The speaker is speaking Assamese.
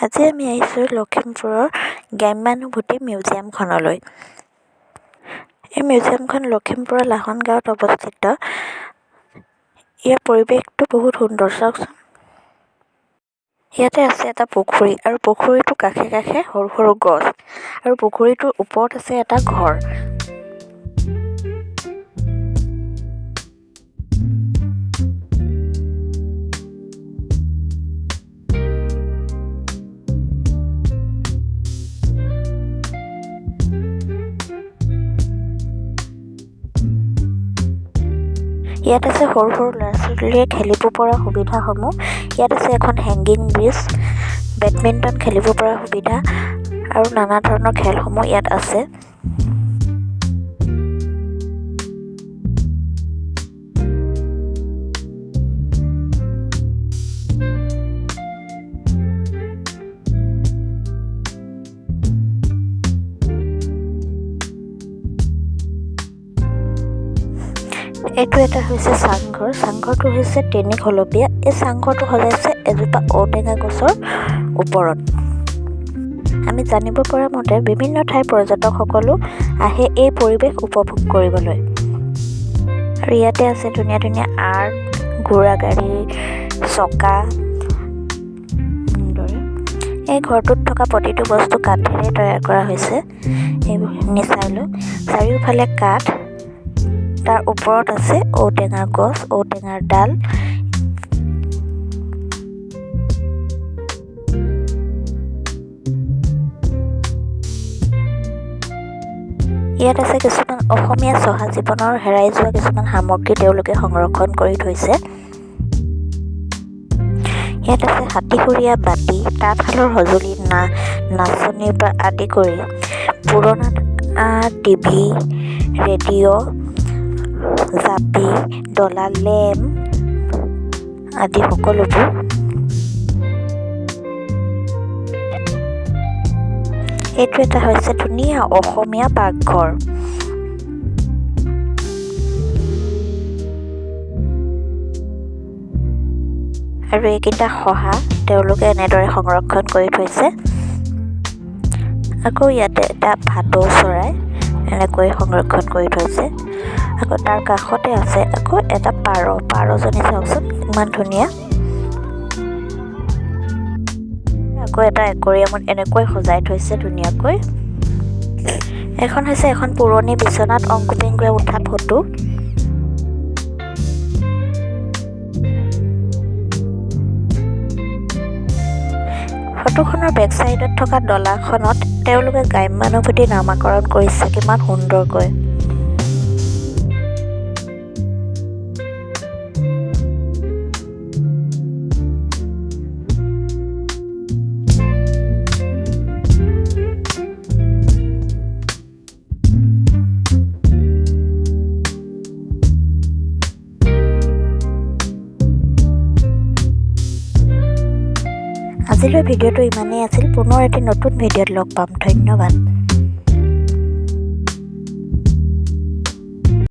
আজি আমি আহিছোঁ লখিমপুৰৰ গ্ৰাম্যানুভূতি মিউজিয়ামখনলৈ। এই মিউজিয়ামখন লখিমপুৰৰ লাহন গাঁৱত অৱস্থিত। ইয়াৰ পৰিৱেশটো বহুত সুন্দৰ, চাওকচোন। ইয়াতে আছে এটা পুখুৰী আৰু পুখুৰীটোৰ কাষে কাষে সৰু সৰু গছ আৰু পুখুৰীটোৰ ওপৰত আছে এটা ঘৰ। ইয়াত আছে সৰু সৰু ল'ৰা-ছোৱালীয়ে খেলিব পৰা সুবিধাসমূহ। ইয়াত আছে এখন হেংগিং ব্ৰিজ, বেডমিণ্টন খেলিব পৰা সুবিধা আৰু নানা ধৰণৰ খেলসমূহ ইয়াত আছে। এইটো এটা হৈছে চাংঘৰ। চাংঘৰটো হৈছে তিনিখলপীয়া। এই চাংঘৰটো সজাইছে এজোপা ঔটেঙা গছৰ ওপৰত। আমি জানিব পৰা মতে বিভিন্ন ঠাইৰ পৰ্যটকসকলো আহে এই পৰিৱেশ উপভোগ কৰিবলৈ। আৰু ইয়াতে আছে ধুনীয়া ধুনীয়া আৰ্ট, ঘোঁৰা গাড়ী, চকা। এই ঘৰটোত থকা প্ৰতিটো বস্তু কাঠেৰে তৈয়াৰ কৰা হৈছে। এইবোৰ চাই লওক, চাৰিওফালে কাঠ, তাৰ ওপৰত আছে ঔটেঙাৰ গছ, ঔটেঙাৰ ডাল। ইয়াত আছে কিছুমান অসমীয়া চহা জীৱনৰ হেৰাই যোৱা কিছুমান সামগ্ৰী তেওঁলোকে সংৰক্ষণ কৰি থৈছে। ইয়াত আছে হাতীসুৰীয়া বাতি, তাঁতশালৰ সঁজুলি, নাচনীৰ পৰা আদি কৰি পুৰণা টিভি, ৰেডিঅ', জাপি, ডলা, লেম্প আদি সকলোবোৰ। এইটো এটা হৈছে ধুনীয়া অসমীয়া পাকঘৰ। আৰু এইকেইটা শহা তেওঁলোকে এনেদৰে সংৰক্ষণ কৰি থৈছে। আকৌ ইয়াতে এটা ভাটৌ চৰাই এনেকৈ সংৰক্ষণ কৰি থৈছে। আকৌ তাৰ কাষতে আছে আকৌ এটা পাৰ। পাৰজনী চাওকচোন ইমান ধুনীয়া। আকৌ এটা একুৰিয়ামত এনেকৈ সজাই থৈছে ধুনীয়াকৈ। এখন হৈছে এখন পুৰণি বিচনাত অংকু পেংগুৱে উঠা ফটো। ফটোখনৰ বেক চাইডত থকা ডলাখনত তেওঁলোকে গ্ৰাম্যানুভূতি নামাকৰণ কৰিছে কিমান সুন্দৰকৈ। আজিলৈ ভিডিঅ'টো ইমানেই আছিল। পুনৰ এটি নতুন ভিডিঅ'ত লগ পাম। ধন্যবাদ।